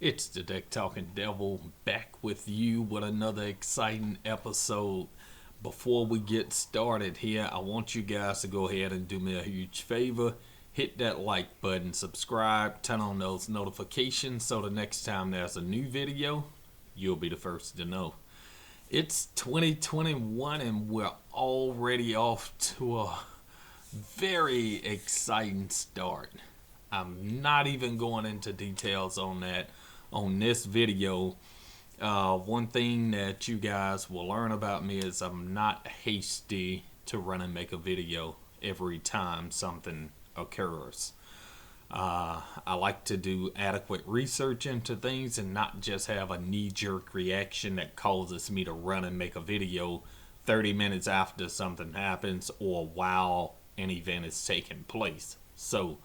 It's the Deck Talking Devil back with you with another exciting episode. Before we get started here, I want you guys to go ahead and do me a huge favor. Hit that like button, subscribe, turn on those notifications so the next time there's a new video, you'll be the first to know. It's 2021 and we're already off to a very exciting start. I'm not even going into details on that on this video. One thing that you guys will learn about me is I'm not hasty to run and make a video every time something occurs. I like to do adequate research into things and not just have a knee-jerk reaction that causes me to run and make a video 30 minutes after something happens or while an event is taking place. So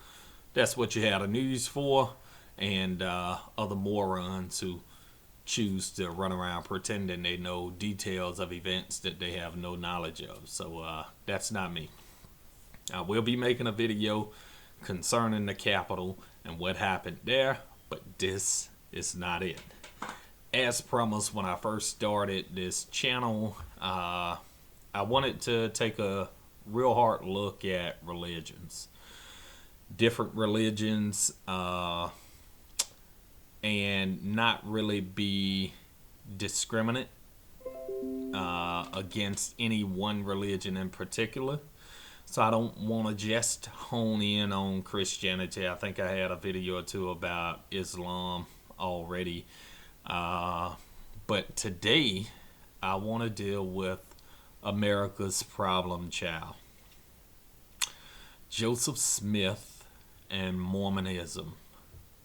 that's what you had the news for, and other morons who choose to run around pretending they know details of events that they have no knowledge of. So that's not me. I will be making a video concerning the Capitol and what happened there, but this is not it. As promised when I first started this channel, I wanted to take a real hard look at religions. Different religions, and not really be discriminate against any one religion in particular. So I don't want to just hone in on Christianity. I think I had a video or two about Islam already. But today I want to deal with America's problem child, Joseph Smith and Mormonism.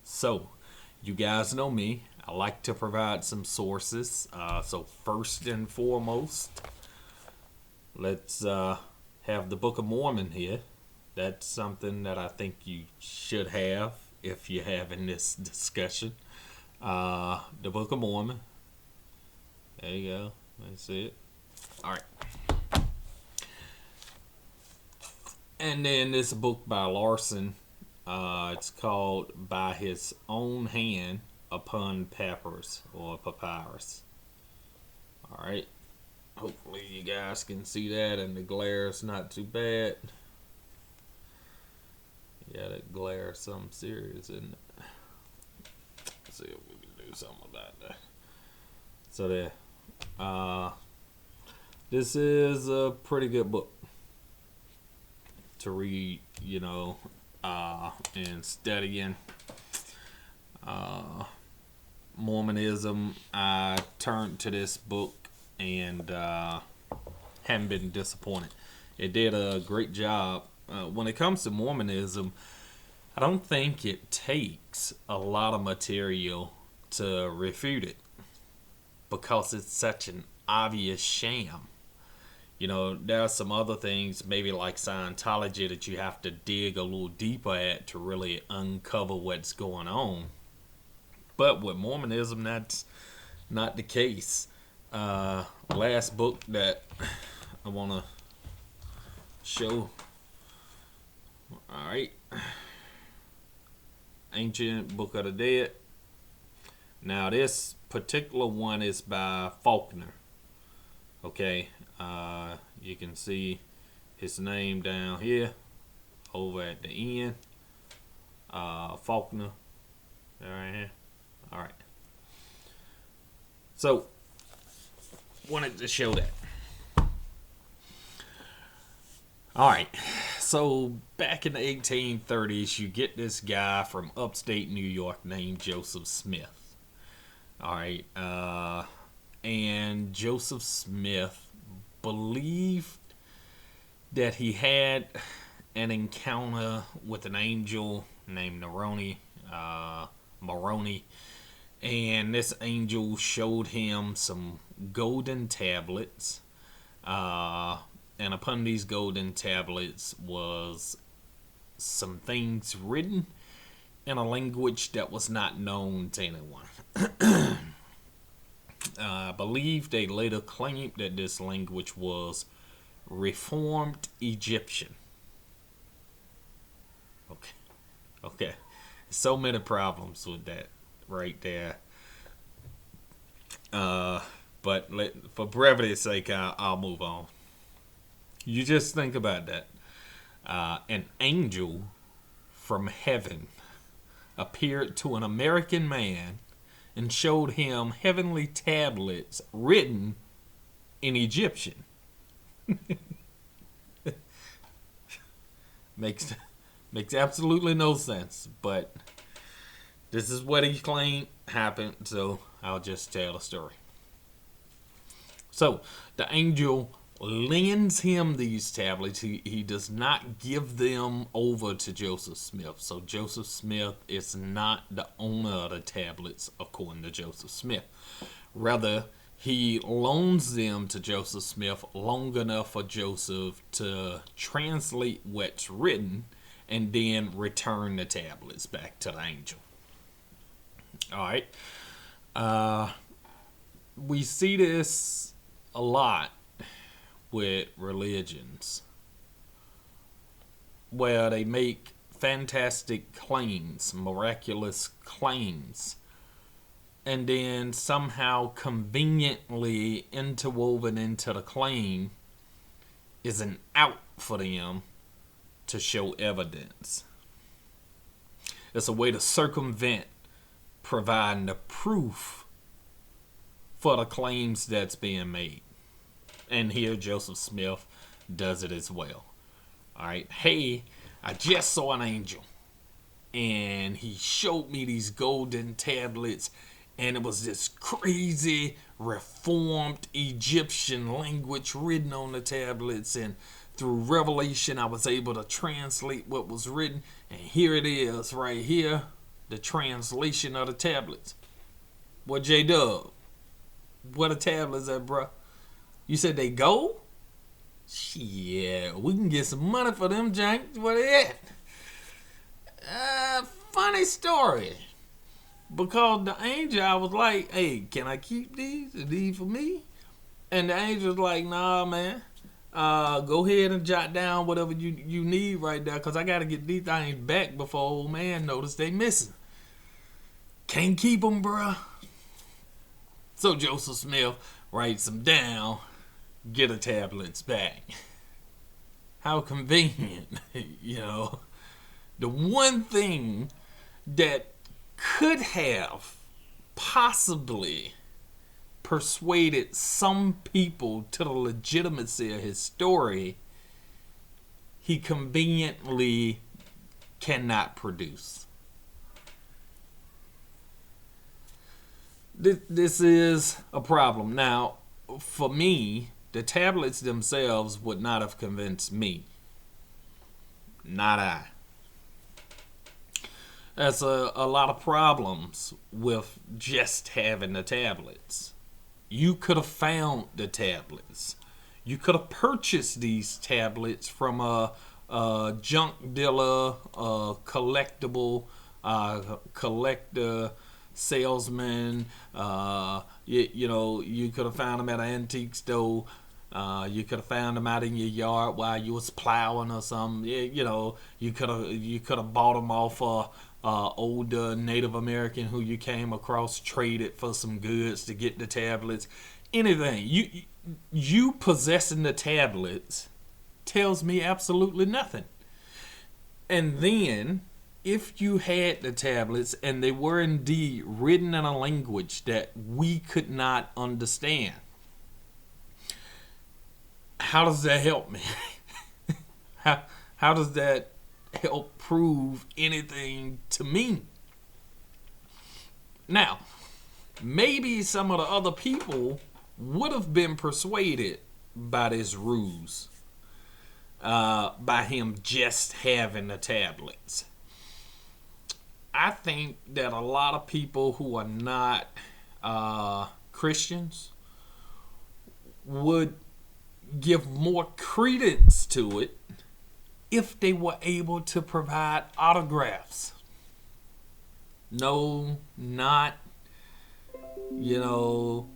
So, you guys know me. I like to provide some sources. So first and foremost, let's have the Book of Mormon here. That's something that I think you should have if you're having this discussion. The Book of Mormon. There you go. That's it. All right. And then this book by Larson. It's called By His Own Hand Upon Papyrus or Papyrus. Alright. Hopefully you guys can see that and the glare is not too bad. Yeah, that glare is something serious, isn't it? Let's see if we can do something about that. So there. This is a pretty good book to read, and studying Mormonism. I turned to this book and haven't been disappointed. It did a great job. When it comes to Mormonism, I don't think it takes a lot of material to refute it because it's such an obvious sham. There are some other things, maybe like Scientology, that you have to dig a little deeper at to really uncover what's going on. But with Mormonism, that's not the case. Last book that I want to show. Alright. Ancient Book of the Dead. Now, this particular one is by Faulkner. Okay. You can see his name down here over at the end. Faulkner. Right here. Alright. So, wanted to show that. Alright. So, back in the 1830s, you get this guy from upstate New York named Joseph Smith. Alright. And Joseph Smith believed that he had an encounter with an angel named Moroni, and this angel showed him some golden tablets, and upon these golden tablets was some things written in a language that was not known to anyone. I believe they later claimed that this language was Reformed Egyptian. Okay. So many problems with that. right there. But for brevity's sake, I'll move on. You just think about that. An angel from heaven appeared to an American man and showed him heavenly tablets written in Egyptian. makes absolutely no sense, but this is what he claimed happened, so I'll just tell the story. So the angel lends him these tablets. He does not give them over to Joseph Smith. So Joseph Smith is not the owner of the tablets, according to Joseph Smith. Rather, he loans them to Joseph Smith long enough for Joseph to translate what's written and then return the tablets back to the angel. All right. We see this a lot with religions where they make fantastic claims, miraculous claims, and then somehow conveniently interwoven into the claim is an out for them to show evidence. It's a way to circumvent providing the proof for the claims that's being made. And here Joseph Smith does it as well. All right. Hey, I just saw an angel, and he showed me these golden tablets, and it was this crazy reformed Egyptian language written on the tablets, and through revelation I was able to translate what was written, and here it is right here, the translation of the tablets. What, J-Dub? What the tablets at, bruh? You said they go? Yeah, we can get some money for them janks. What they at? Funny story. Because the angel, I was like, hey, can I keep these? Are these for me? And the angel was like, nah, man. Go ahead and jot down whatever you need right there, because I got to get these things back before old man notice they missing. Can't keep them, bruh. So Joseph Smith writes them down, get the tablets back. How convenient, you know. The one thing that could have possibly persuaded some people to the legitimacy of his story, he conveniently cannot produce. This is a problem. Now, for me, the tablets themselves would not have convinced me. Not I. There's a lot of problems with just having the tablets. You could have found the tablets. You could have purchased these tablets from a junk dealer, a collector, salesman. You could have found them at an antique store. You could have found them out in your yard while you was plowing or something. You could have bought them off older Native American who you came across, traded for some goods to get the tablets. Anything. You possessing the tablets tells me absolutely nothing. And then, if you had the tablets and they were indeed written in a language that we could not understand, how does that help me? How does that help prove anything to me? Now, maybe some of the other people would have been persuaded by this ruse, by him just having the tablets. I think that a lot of people who are not Christians would give more credence to it if they were able to provide autographs. No, not, the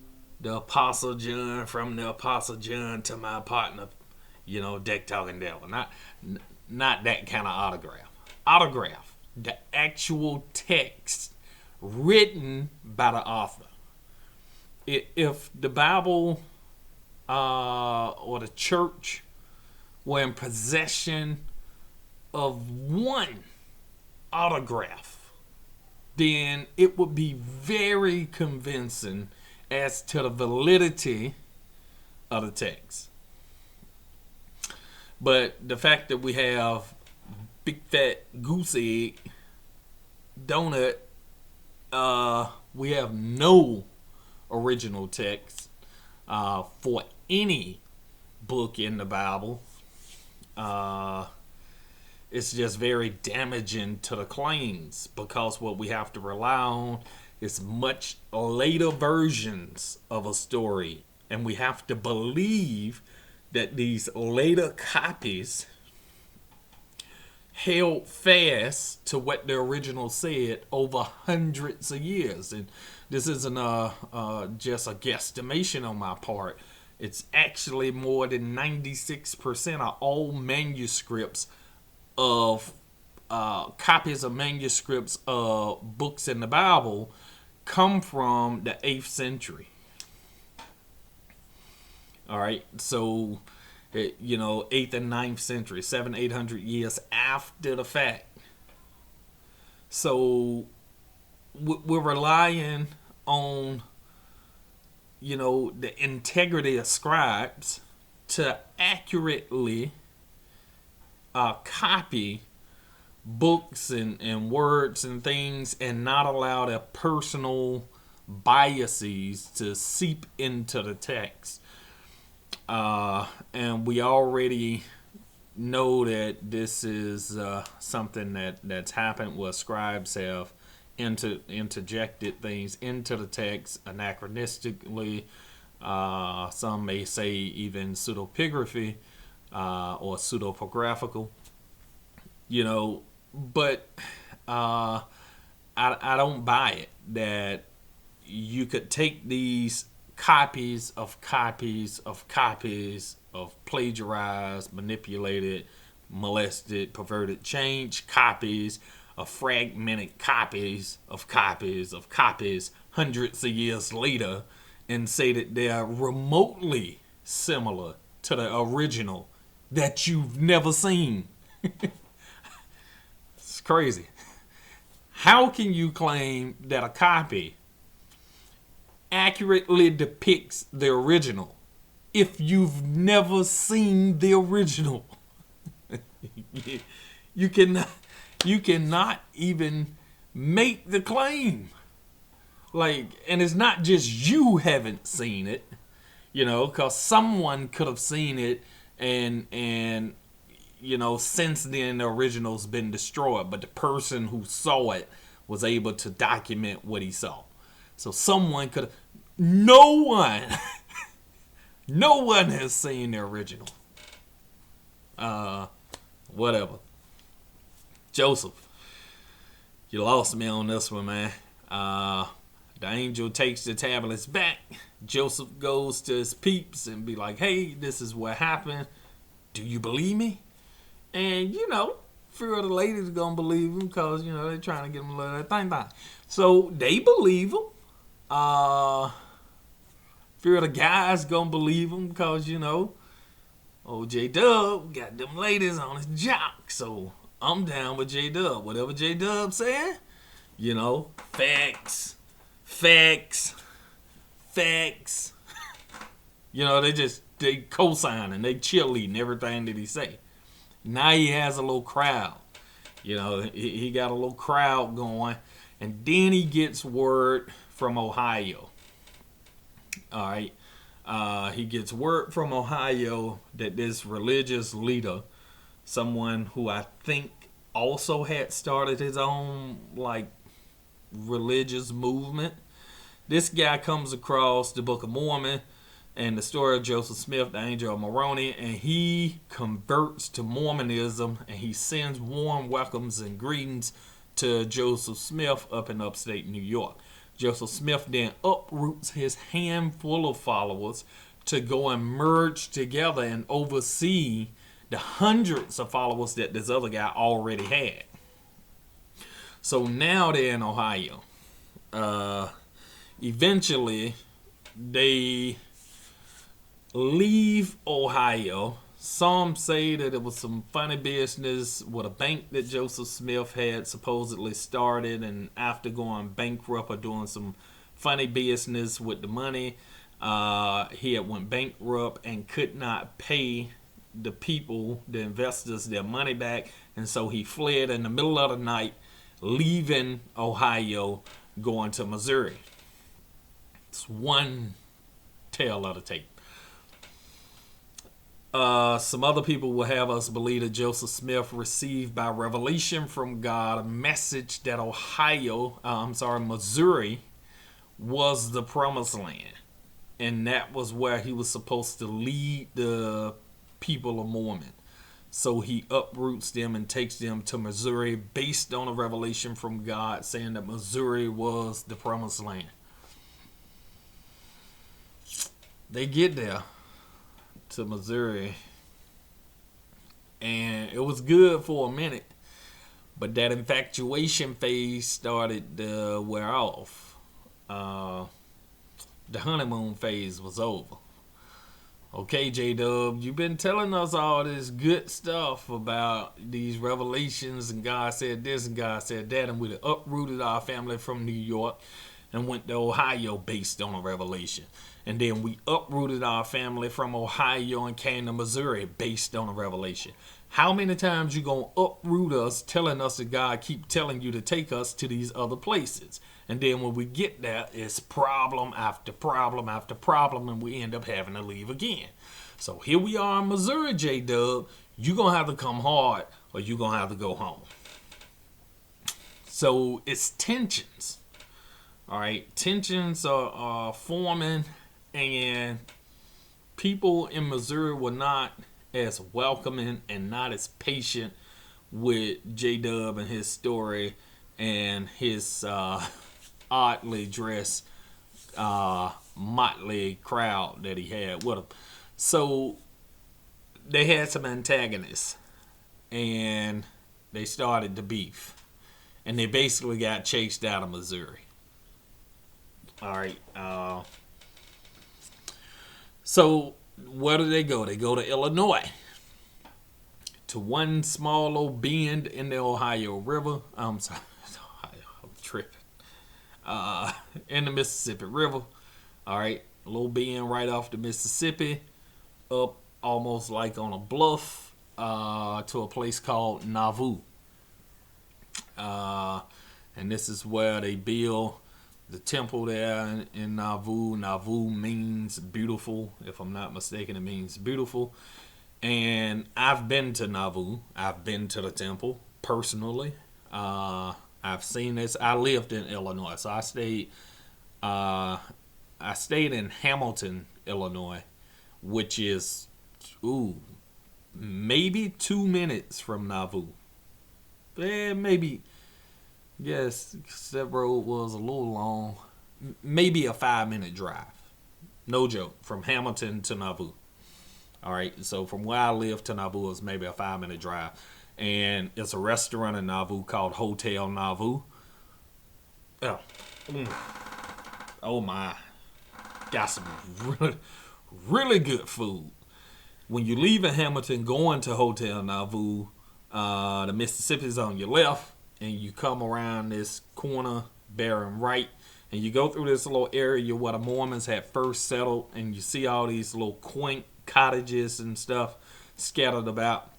Apostle John, from the Apostle John to my partner, Deck Talking Devil. Not that kind of autograph. Autograph. The actual text written by the author. If the Bible or the church were in possession of one autograph, then it would be very convincing as to the validity of the text. But the fact that we have big fat goose egg donut, we have no original text for any book in the Bible. It's just very damaging to the claims, because what we have to rely on is much later versions of a story, and we have to believe that these later copies held fast to what the original said over hundreds of years. And this isn't just a guesstimation on my part. It's actually more than 96% of all manuscripts of copies of manuscripts of books in the Bible come from the 8th century. All right, so 8th and 9th century, 700-800 years after the fact. So we're relying on the integrity of scribes to accurately copy books and words and things, and not allow their personal biases to seep into the text. And we already know that this is something that's happened, where scribes have interjected things into the text anachronistically. Some may say even pseudepigraphy or pseudepigraphical. But I don't buy it that you could take these copies of plagiarized, manipulated, molested, perverted, changed copies of fragmented copies of copies hundreds of years later, and say that they're remotely similar to the original that you've never seen. It's crazy. How can you claim that a copy accurately depicts the original if you've never seen the original? You cannot even make the claim. And it's not just you haven't seen it, because someone could have seen it, and since then the original's been destroyed, but the person who saw it was able to document what he saw. So someone could have. No one has seen the original. Whatever. Joeseph, you lost me on this one, man. The angel takes the tablets back. Joeseph goes to his peeps and be like, hey, this is what happened. Do you believe me? And, few of the ladies are going to believe him, because, they're trying to get him to let that thing down. So they believe him. Few of the guys going to believe him, because, old J-Dub got them ladies on his jock. So I'm down with J-Dub. Whatever J-Dub said, facts. They co-signing, they cheerleading everything that he say. Now he has a little crowd. He got a little crowd going. And then he gets word from Ohio. All right. He gets word from Ohio that this religious leader, someone who I think also had started his own religious movement. This guy comes across the Book of Mormon and the story of Joseph Smith, the angel of Moroni, and he converts to Mormonism, and he sends warm welcomes and greetings to Joseph Smith up in upstate New York. Joseph Smith then uproots his handful of followers to go and merge together and oversee the hundreds of followers that this other guy already had. So now they're in Ohio. Eventually, they leave Ohio. Some say that it was some funny business with a bank that Joseph Smith had supposedly started, and after going bankrupt or doing some funny business with the money, he had went bankrupt and could not pay the people, the investors, their money back, and so he fled in the middle of the night, leaving Ohio, going to Missouri. It's one tale of the tape. Some other people will have us believe that Joseph Smith received by revelation from God a message that Missouri was the promised land. And that was where he was supposed to lead the people of Mormon. So he uproots them and takes them to Missouri based on a revelation from God saying that Missouri was the promised land. They get there to Missouri, and it was good for a minute, but that infatuation phase started to wear off. The honeymoon phase was over. Okay, J-Dub, you've been telling us all this good stuff about these revelations, and God said this and God said that, and we uprooted our family from New York and went to Ohio based on a revelation. And then we uprooted our family from Ohio and came to Missouri based on a revelation. How many times you gonna uproot us, telling us that God keep telling you to take us to these other places? And then when we get there, it's problem after problem after problem, and we end up having to leave again. So here we are in Missouri, J-Dub. You gonna have to come hard, or you gonna have to go home. So it's tensions. All right, tensions are forming, and people in Missouri were not as welcoming and not as patient with J-Dub and his story and his oddly dressed motley crowd that he had with him. So they had some antagonists, and they started to beef, and they basically got chased out of Missouri. All right. So where do they go? They go to Illinois, to one small little bend in the Ohio River. I'm sorry, I'm tripping. In the Mississippi River. All right, a little bend right off the Mississippi, up almost like on a bluff, to a place called Nauvoo. And this is where they build the temple there in Nauvoo. Nauvoo means beautiful. If I'm not mistaken, it means beautiful. And I've been to Nauvoo. I've been to the temple personally. I've seen this. I lived in Illinois, so I stayed in Hamilton, Illinois, which is maybe 2 minutes from Nauvoo. Maybe. Yes, that road was a little long. Maybe a 5-minute drive. No joke. From Hamilton to Nauvoo. All right. So from where I live to Nauvoo is maybe a 5-minute drive. And it's a restaurant in Nauvoo called Hotel Nauvoo. Oh my. Got some really, really good food. When you leave in Hamilton going to Hotel Nauvoo, the Mississippi's on your left. And you come around this corner, bearing right, and you go through this little area where the Mormons had first settled, and you see all these little quaint cottages and stuff scattered about.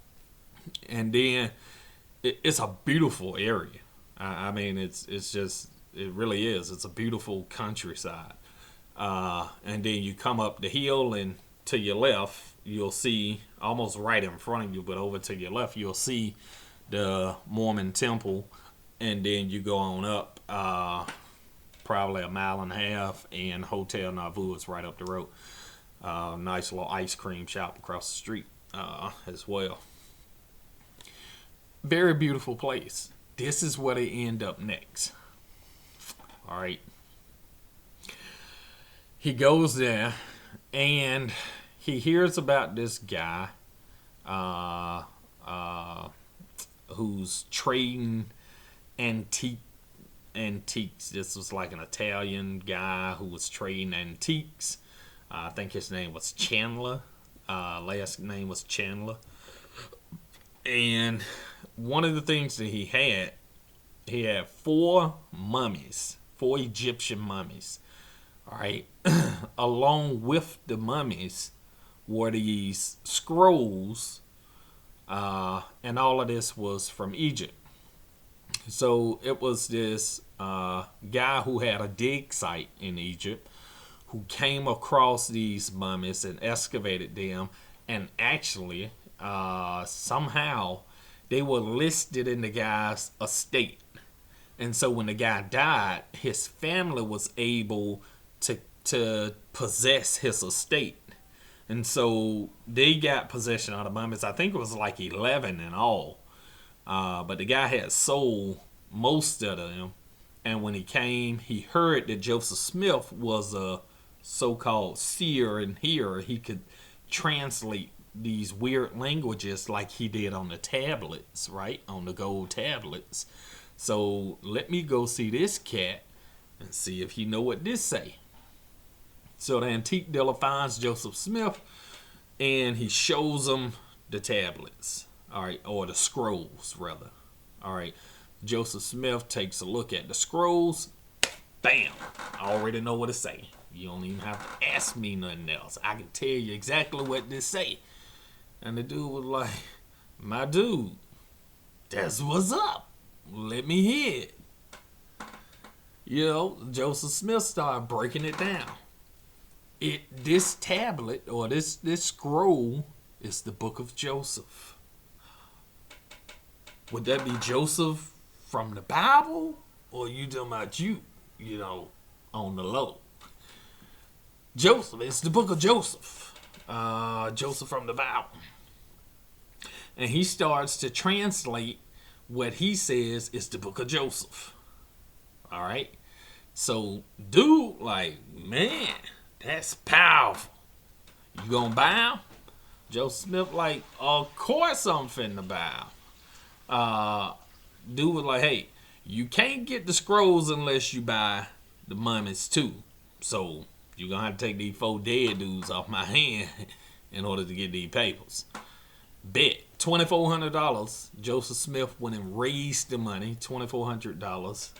And then it's a beautiful area. I mean, it really is. It's a beautiful countryside. And then you come up the hill, and to your left, you'll see, almost right in front of you, but over to your left, you'll see the Mormon temple, and then you go on up probably a mile and a half, and Hotel Nauvoo is right up the road. Nice little ice cream shop across the street as well. Very beautiful place. This is where they end up next. All right. He goes there, and he hears about this guy who's trading antique antiques. This was like an Italian guy who was trading antiques. I think his name was Chandler. Last name was Chandler. And one of the things that he had 4 mummies, 4 Egyptian mummies. All right. Along with the mummies were these scrolls, and all of this was from Egypt. So it was this guy who had a dig site in Egypt who came across these mummies and excavated them, and actually somehow they were listed in the guy's estate. And so when the guy died, his family was able to possess his estate. And so they got possession of the mummies. I think it was like 11 in all. But the guy had sold most of them. And when he came, he heard that Joseph Smith was a so-called seer and hearer. He could translate these weird languages like he did on the tablets, right? On the gold tablets. So let me go see this cat and see if he know what this say. So the antique dealer finds Joseph Smith and he shows him the tablets, all right, or the scrolls rather. All right, Joseph Smith takes a look at the scrolls. Bam! I already know what it say. You don't even have to ask me nothing else. I can tell you exactly what this say. And the dude was like, my dude, that's what's up. Let me hear it. You know, Joseph Smith started breaking it down. This tablet or this scroll is the Book of Joeseph. Would that be Joseph from the Bible, or you talking about you know, on the low? Joseph, it's the Book of Joseph. Joseph from the Bible. And he starts to translate what he says is the Book of Joseph. All right. So, dude, like, man, that's powerful. You gonna bow? Joseph Smith like, of course I'm finna bow. Dude was like, hey, you can't get the scrolls unless you buy the mummies too. So you're gonna have to take these 4 dead dudes off my hand in order to get these papers. Bet $2,400. Joseph Smith went and raised the money, $2,400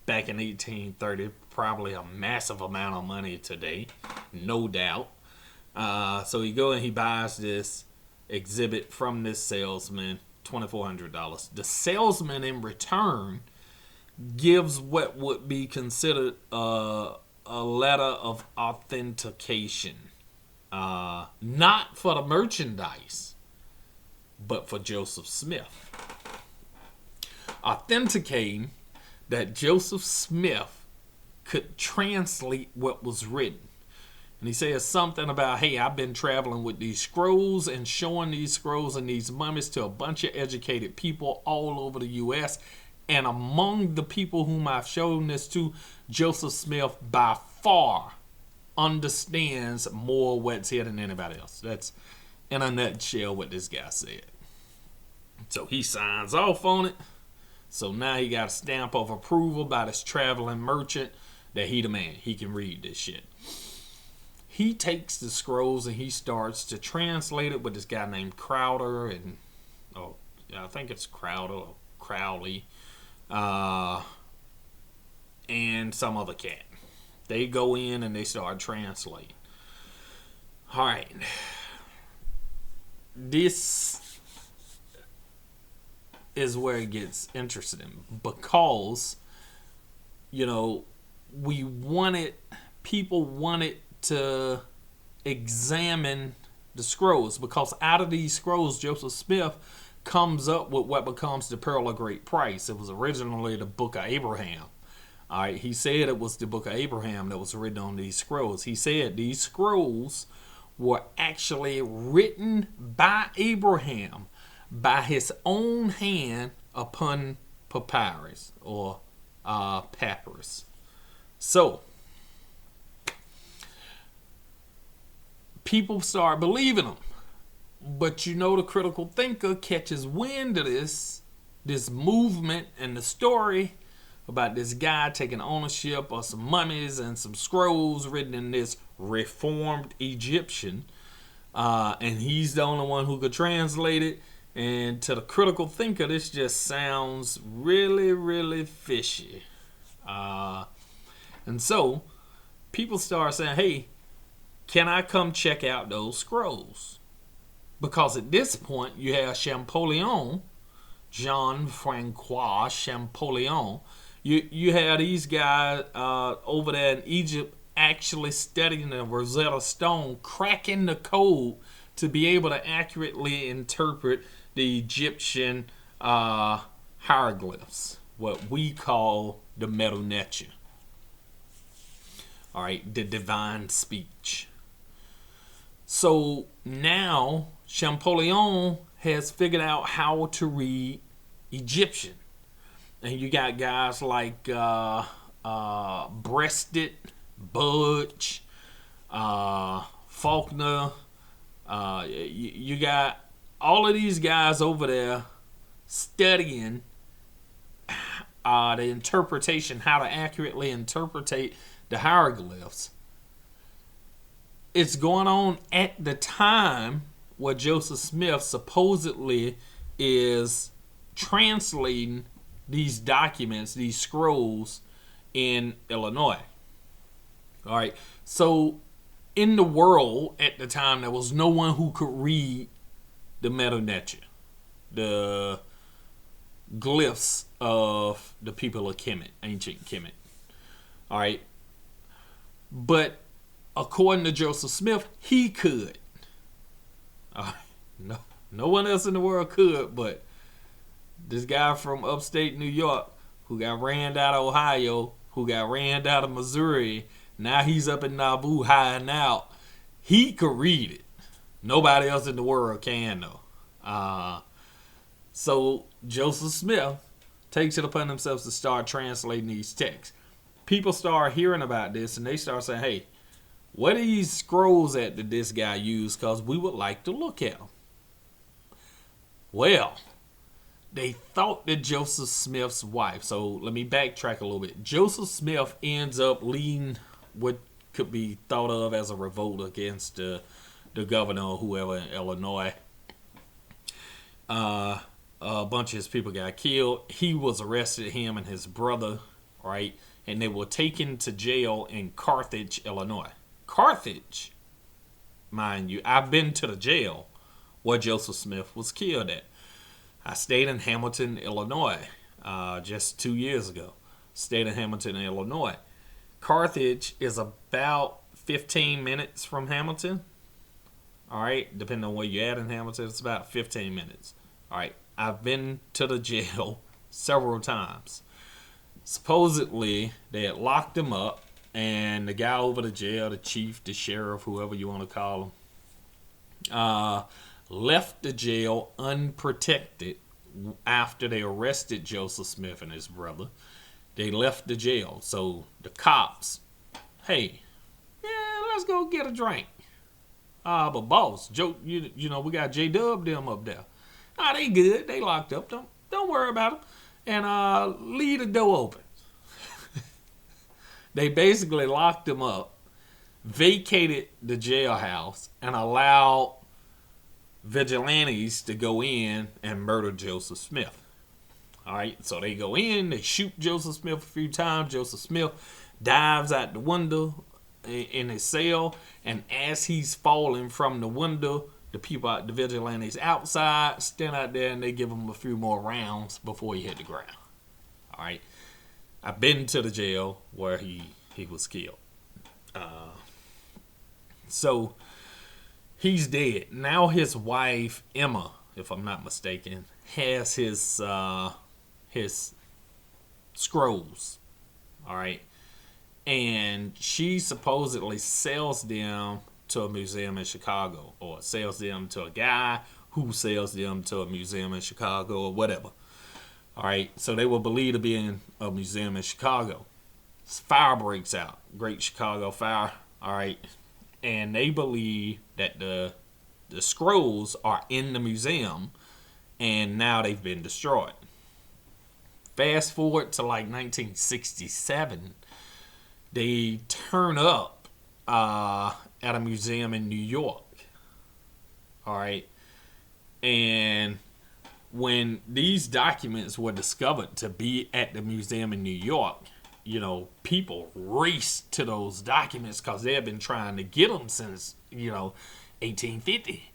back in 1830. Probably a massive amount of money today, no doubt. So he go and he buys this exhibit from this salesman, $2,400. The salesman in return gives what would be considered a letter of authentication, not for the merchandise, but for Joseph Smith, authenticating that Joseph Smith could translate what was written. And he says something about, hey, I've been traveling with these scrolls and showing these scrolls and these mummies to a bunch of educated people all over the U.S. And among the people whom I've shown this to, Joseph Smith by far understands more what's here than anybody else. That's in a nutshell what this guy said. So he signs off on it. So now he got a stamp of approval by this traveling merchant that he the man. He can read this shit. He takes the scrolls and he starts to translate it with this guy named Crowder and, I think it's Crowder or Crowley, and some other cat. They go in and they start translating. All right. This is where it gets interesting because, you know, people wanted to examine the scrolls because out of these scrolls, Joseph Smith comes up with what becomes the Pearl of Great Price. It was originally the Book of Abraham. All right, he said it was the Book of Abraham that was written on these scrolls. He said these scrolls were actually written by Abraham by his own hand upon papyrus or papyrus. So people start believing them. But you know, the critical thinker catches wind of this movement and the story about this guy taking ownership of some mummies and some scrolls written in this reformed Egyptian. And he's the only one who could translate it. And to the critical thinker, this just sounds really, really fishy. And so people start saying, hey, can I come check out those scrolls? Because at this point, you have Champollion, Jean-Francois Champollion. You have these guys over there in Egypt actually studying the Rosetta Stone, cracking the code to be able to accurately interpret the Egyptian hieroglyphs, what we call the Medu Neter. All right, the divine speech. So now Champollion has figured out how to read Egyptian. And you got guys like Breasted, Budge, Faulkner. You got all of these guys over there studying the interpretation, how to accurately interpretate the hieroglyphs. It's going on at the time where Joseph Smith supposedly is translating these documents, these scrolls in Illinois. All right. So in the world at the time, there was no one who could read the Medu Neter, the glyphs of the people of Kemet, ancient Kemet. All right. But according to Joseph Smith, he could. No one else in the world could, but this guy from upstate New York who got ran out of Ohio, who got ran out of Missouri, now he's up in Nauvoo hiding out. He could read it. Nobody else in the world can, though. So Joseph Smith takes it upon themselves to start translating these texts. People start hearing about this, and they start saying, hey, what are these scrolls at that this guy used? Because we would like to look at them. Well, they thought that Joseph Smith's wife, so let me backtrack a little bit. Joseph Smith ends up leading what could be thought of as a revolt against the governor or whoever in Illinois. A bunch of his people got killed. He was arrested, him and his brother, right? And they were taken to jail in Carthage, Illinois. Carthage, mind you, I've been to the jail where Joseph Smith was killed at. I stayed in Hamilton, Illinois, just 2 years ago. Stayed in Hamilton, Illinois. Carthage is about 15 minutes from Hamilton. All right, depending on where you're at in Hamilton, it's about 15 minutes. All right, I've been to the jail several times. Supposedly, they had locked him up, and the guy over the jail, the chief, the sheriff, whoever you want to call him, left the jail unprotected after they arrested Joseph Smith and his brother. They left the jail. So the cops, hey, yeah, let's go get a drink. But boss, Joe, you know, we got J-Dub them up there. They good. They locked up. Don't worry about them. And leave the door open. They basically locked him up, vacated the jailhouse, and allowed vigilantes to go in and murder Joseph Smith. All right, so they go in, they shoot Joseph Smith a few times. Joseph Smith dives out the window in his cell, and as he's falling from the window, the vigilantes outside stand out there and they give him a few more rounds before he hit the ground. All right, I've been to the jail where he was killed. So he's dead. Now his wife, Emma, if I'm not mistaken, has his scrolls. All right. And she supposedly sells them to a museum in Chicago, or sells them to a guy who sells them to a museum in Chicago, or whatever. All right. So they were believed to be in a museum in Chicago. Fire breaks out. Great Chicago fire. All right. And they believe that the scrolls are in the museum, and now they've been destroyed. Fast forward to like 1967, they turn up at a museum in New York. All right. And when these documents were discovered to be at the museum in New York, you know, people raced to those documents because they have been trying to get them since, 1850.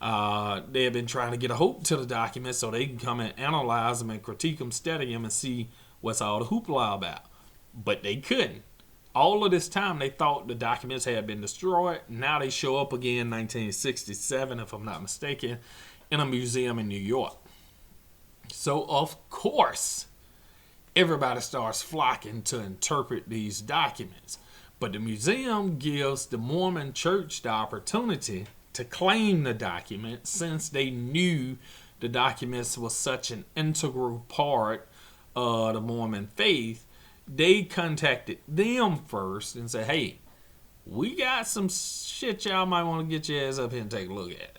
They have been trying to get a hold to the documents so they can come and analyze them and critique them, study them, and see what's all the hoopla about. But they couldn't. All of this time, they thought the documents had been destroyed. Now they show up again, 1967, if I'm not mistaken, in a museum in New York. So, of course, everybody starts flocking to interpret these documents. But the museum gives the Mormon church the opportunity to claim the documents since they knew the documents was such an integral part of the Mormon faith. They contacted them first and said, hey, we got some shit y'all might want to get your ass up here and take a look at.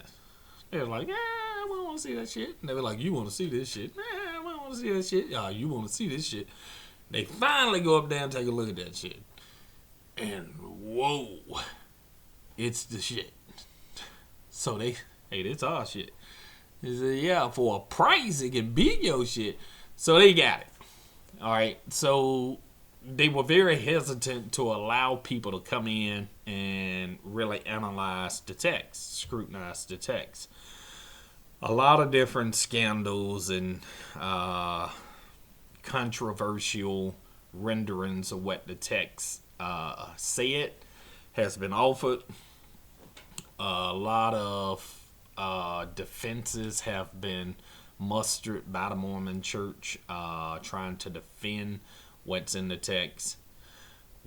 They were like, we don't want to see that shit. And they were like, you want to see this shit? We don't want to see that shit. You want to see this shit. They finally go up there and take a look at that shit. And whoa, it's the shit. So hey, that's our shit. They said, yeah, for a price, it can be your shit. So they got it. All right. So they were very hesitant to allow people to come in and really analyze the text, scrutinize the text. A lot of different scandals and controversial renderings of what the text said has been offered. A lot of defenses have been mustered by the Mormon church trying to defend what's in the text.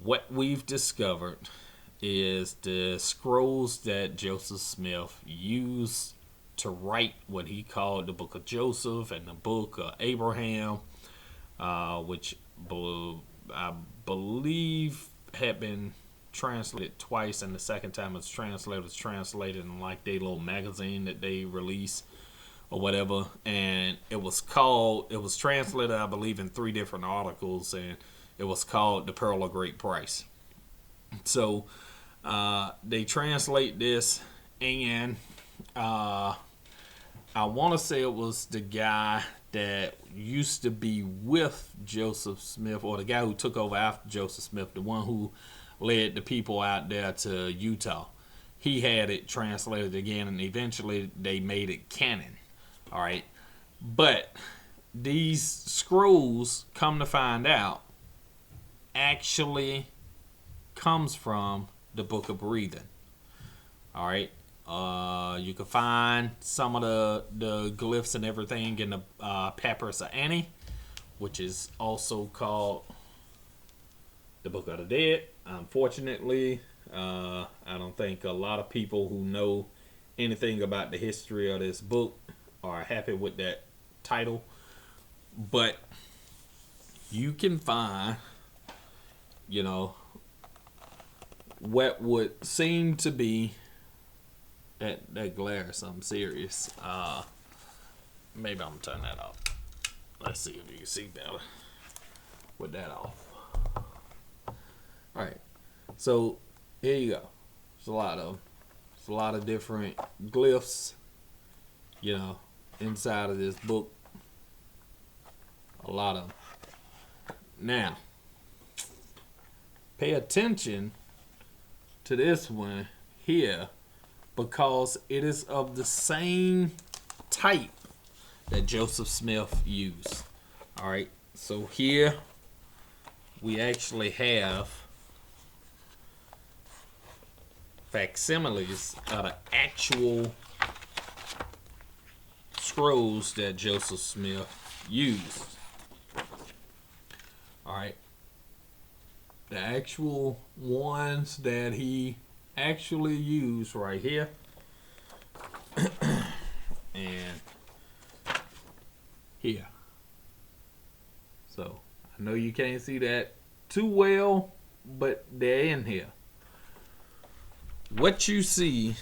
What we've discovered is the scrolls that Joseph Smith used to write what he called the Book of Joeseph and the Book of Abraham, which I believe had been translated twice, and the second time it's translated in like their little magazine that they release or whatever. And it was translated, I believe, in 3 different articles, and it was called The Pearl of Great Price. So they translate this, and I want to say it was the guy that used to be with Joseph Smith, or the guy who took over after Joseph Smith, the one who led the people out there to Utah. He had it translated again, and eventually they made it canon. All right. But these scrolls, come to find out, actually comes from the Book of Breathing. All right. You can find some of the glyphs and everything in the Papyrus of Annie, which is also called the Book of the Dead. Unfortunately, I don't think a lot of people who know anything about the history of this book are happy with that title. But you can find, what would seem to be that glare is something serious. Maybe I'm gonna turn that off. Let's see if you can see better with that off. Alright, so here you go. There's a lot of different glyphs, inside of this book. A lot of them. Now, pay attention to this one here, because it is of the same type that Joseph Smith used. All right, so here we actually have facsimiles of the actual scrolls that Joseph Smith used. All right, the actual ones that he actually used right here. And here. So I know you can't see that too well, but they're in here. What you see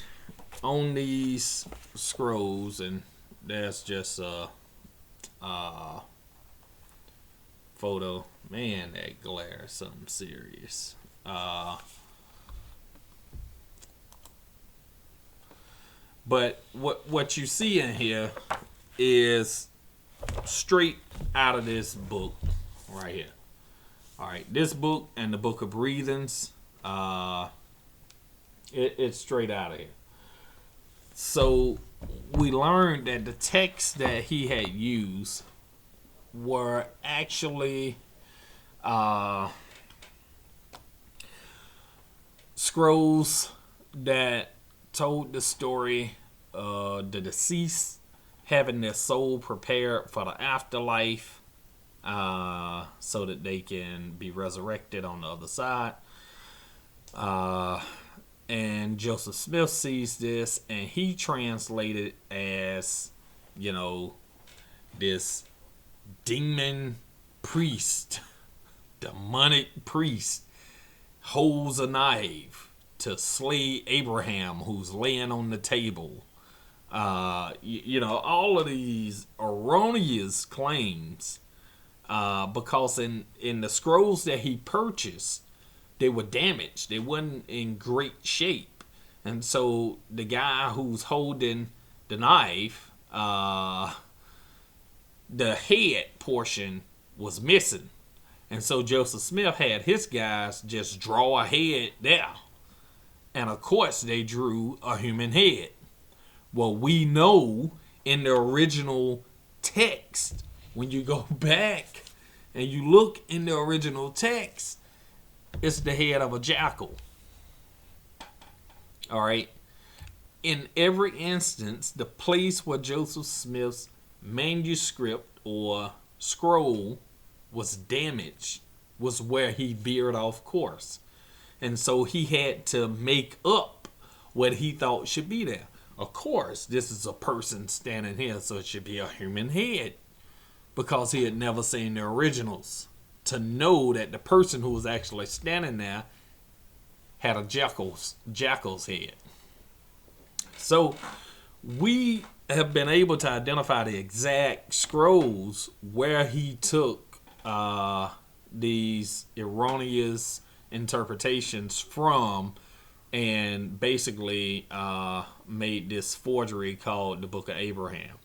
on these scrolls, and that's just photo. Man, that glare is something serious. But what you see in here is straight out of this book right here. All right, this book and the Book of Breathings, it's straight out of here. So we learned that the texts that he had used were actually scrolls that told the story of the deceased having their soul prepared for the afterlife, so that they can be resurrected on the other side. And Joseph Smith sees this, and he translated as, this demon priest, demonic priest, holds a knife to slay Abraham, who's laying on the table. All of these erroneous claims, because in the scrolls that he purchased, they were damaged. They wasn't in great shape. And so the guy who's holding the knife, the head portion was missing. And so Joseph Smith had his guys just draw a head there. And of course they drew a human head. Well, we know in the original text, when you go back and you look in the original text, it's the head of a jackal. All right. In every instance, the place where Joseph Smith's manuscript or scroll was damaged was where he veered off course. And so he had to make up what he thought should be there. Of course, this is a person standing here, so it should be a human head, because he had never seen the originals to know that the person who was actually standing there had a jackal's head. So we have been able to identify the exact scrolls where he took these erroneous interpretations from, and basically made this forgery called the Book of Abraham.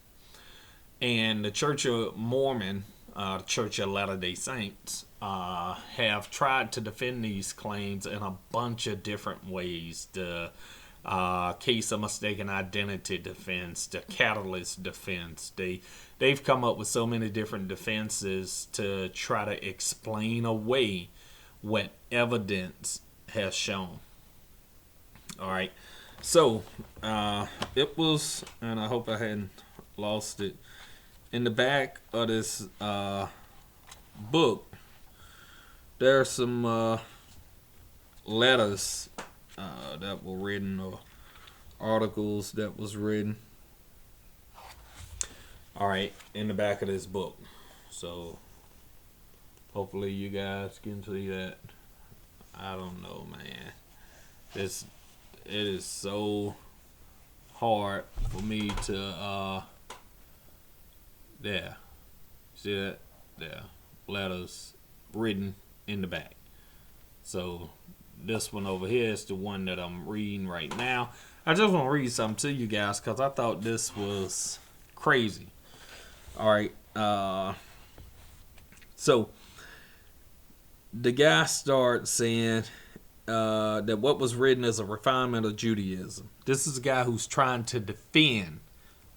And the Church of Mormon, the Church of Latter-day Saints, have tried to defend these claims in a bunch of different ways. The case of mistaken identity defense, the catalyst defense. They've come up with so many different defenses to try to explain away what evidence has shown. All right. So it was, and I hope I hadn't lost it, in the back of this book, there are some letters that were written, or articles that was written. All right, in the back of this book. So hopefully you guys can see that. I don't know, man. It is so hard for me to there. See that? There. Letters written in the back. So this one over here is the one that I'm reading right now. I just want to read something to you guys because I thought this was crazy. All right. So the guy starts saying that what was written is a refinement of Judaism. This is a guy who's trying to defend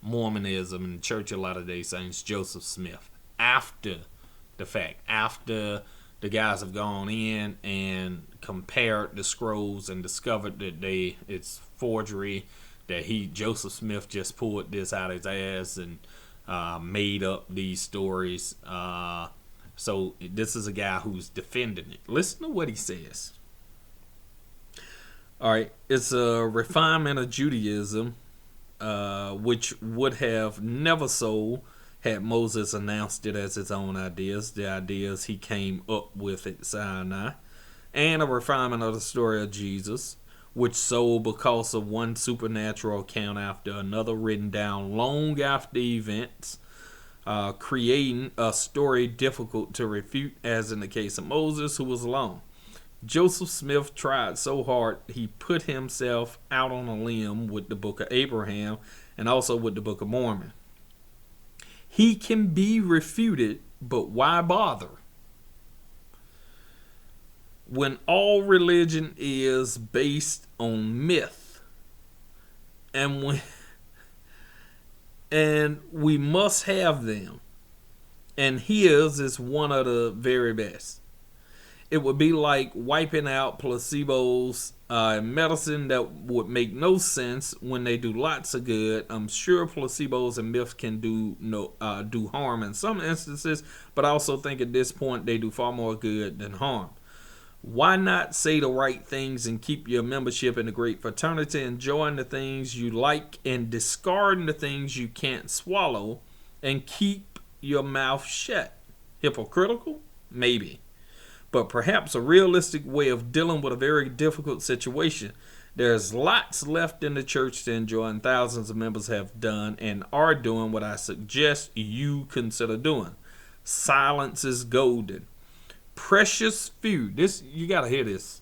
Mormonism and the Church of Latter-day Saints, Joseph Smith, after the fact, after the guys have gone in and compared the scrolls and discovered that it's forgery, that Joseph Smith just pulled this out of his ass and made up these stories. So this is a guy who's defending it. Listen to what he says. All right, it's a refinement of Judaism, which would have never so had Moses announced it as his own ideas, the ideas he came up with at Sinai, and a refinement of the story of Jesus, which sold because of one supernatural account after another written down long after events, creating a story difficult to refute, as in the case of Moses, who was alone. Joseph Smith tried so hard he put himself out on a limb with the Book of Abraham and also with the Book of Mormon. He can be refuted, but why bother? When all religion is based on myth, and we must have them, and his is one of the very best. It would be like wiping out placebos in medicine that would make no sense when they do lots of good. I'm sure placebos and myths can do harm in some instances, but I also think at this point they do far more good than harm. Why not say the right things and keep your membership in the great fraternity, enjoying the things you like and discarding the things you can't swallow, and keep your mouth shut? Hypocritical? Maybe. But perhaps a realistic way of dealing with a very difficult situation. There's lots left in the church to enjoy, and thousands of members have done and are doing what I suggest you consider doing. Silence is golden. Precious few, this you gotta hear this.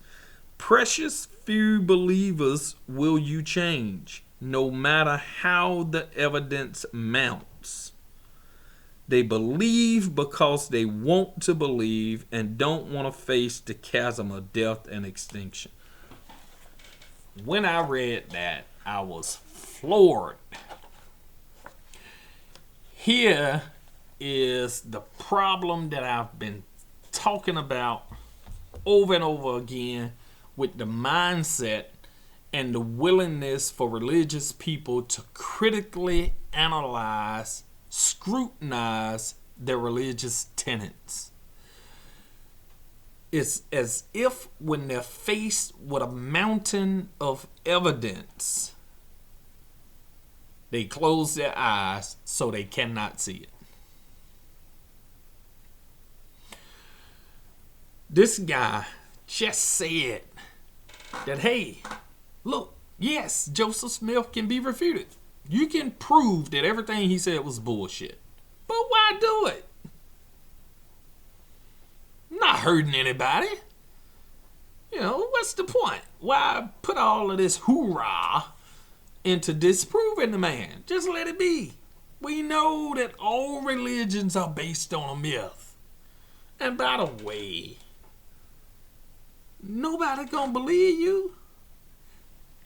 Precious few believers will you change, no matter how the evidence mounts. They believe because they want to believe and don't want to face the chasm of death and extinction. When I read that, I was floored. Here is the problem that I've been talking about over and over again with the mindset and the willingness for religious people to critically analyze, scrutinize their religious tenets. It's as if when they're faced with a mountain of evidence, they close their eyes so they cannot see it. This guy just said that, hey, look, yes, Joseph Smith can be refuted. You can prove that everything he said was bullshit. But why do it? Not hurting anybody. You know, what's the point? Why put all of this hoorah into disproving the man? Just let it be. We know that all religions are based on a myth. And by the way, nobody gonna believe you.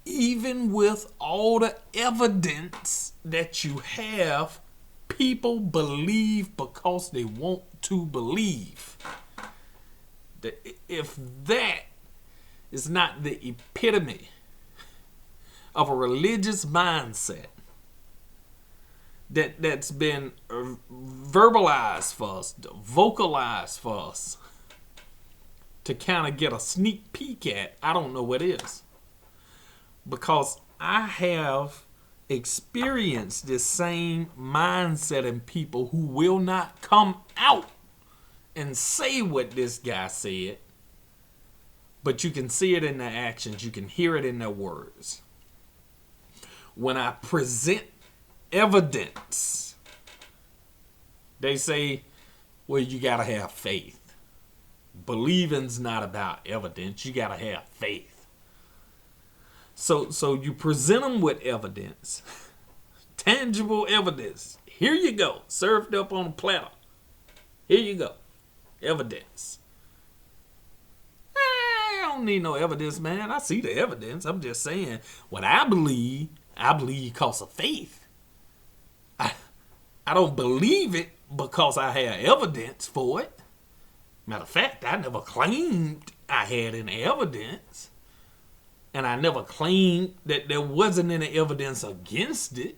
Even with all the evidence that you have, people believe because they want to believe. If that is not the epitome of a religious mindset that's been verbalized for us, vocalized for us, to kind of get a sneak peek at, I don't know what is. Because I have experienced this same mindset in people who will not come out and say what this guy said, but you can see it in their actions, you can hear it in their words. When I present evidence, they say, well, you gotta have faith. Believing's not about evidence, you gotta have faith. So you present them with evidence, tangible evidence. Here you go, served up on a platter. Here you go, evidence. I don't need no evidence, man. I see the evidence. I'm just saying, what I believe because of faith. I don't believe it because I have evidence for it. Matter of fact, I never claimed I had any evidence. And I never claimed that there wasn't any evidence against it.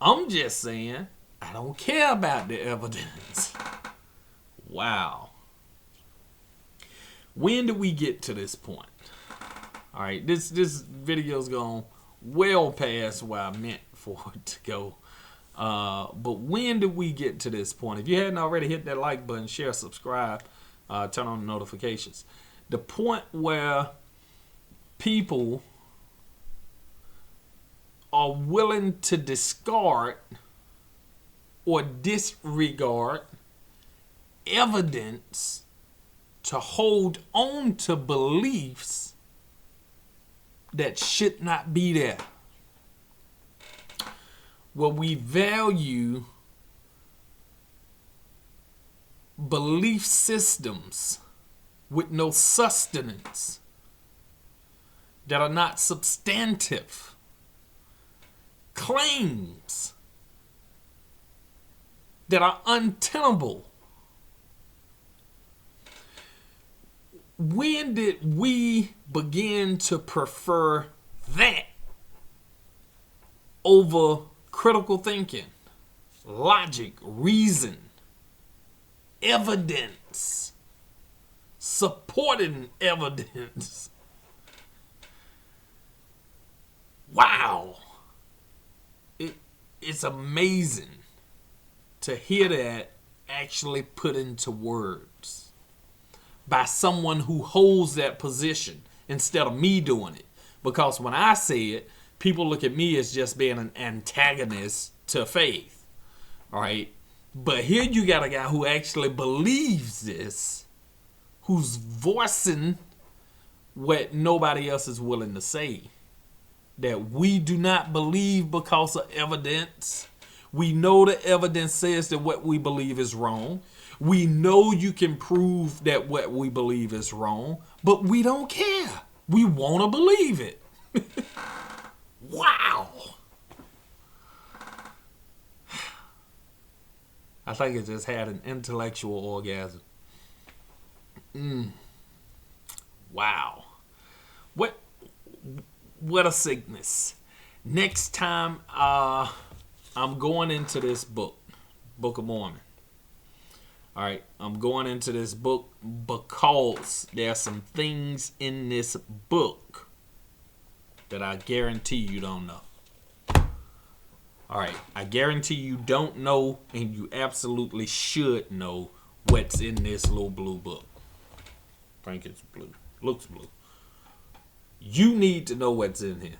I'm just saying, I don't care about the evidence. Wow. When did we get to this point? All right, this video's gone well past where I meant for it to go. But when did we get to this point? If you hadn't already, hit that like button, share, subscribe, turn on the notifications. The point where people are willing to discard or disregard evidence to hold on to beliefs that should not be there. Where we value belief systems with no sustenance, that are not substantive, claims that are untenable. When did we begin to prefer that over critical thinking, logic, reason, evidence, supporting evidence? Wow. It's amazing to hear that actually put into words by someone who holds that position instead of me doing it. Because when I say it, people look at me as just being an antagonist to faith. All right. But here you got a guy who actually believes this, who's voicing what nobody else is willing to say. That we do not believe because of evidence. We know the evidence says that what we believe is wrong. We know you can prove that what we believe is wrong, but we don't care. We want to believe it. Wow. I think it just had an intellectual orgasm. Wow. What a sickness. Next time, I'm going into this book, Book of Mormon. All right, I'm going into this book because there are some things in this book that I guarantee you don't know. All right, I guarantee you don't know, and you absolutely should know what's in this little blue book. I think it's blue. Looks blue. You need to know what's in here.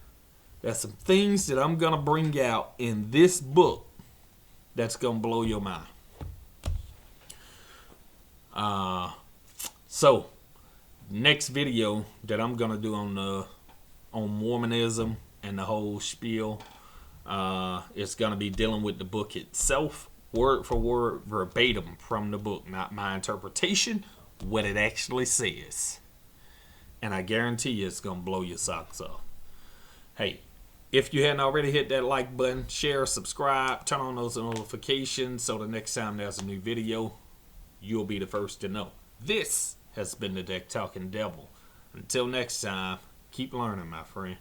There's some things that I'm going to bring out in this book that's going to blow your mind. So, next video that I'm going to do on Mormonism and the whole spiel, it's going to be dealing with the book itself, word for word, verbatim from the book, not my interpretation, what it actually says. And I guarantee you it's going to blow your socks off. Hey, if you hadn't already, hit that like button, share, subscribe, turn on those notifications so the next time there's a new video, you'll be the first to know. This has been the Deck Talking Devil. Until next time, keep learning, my friend.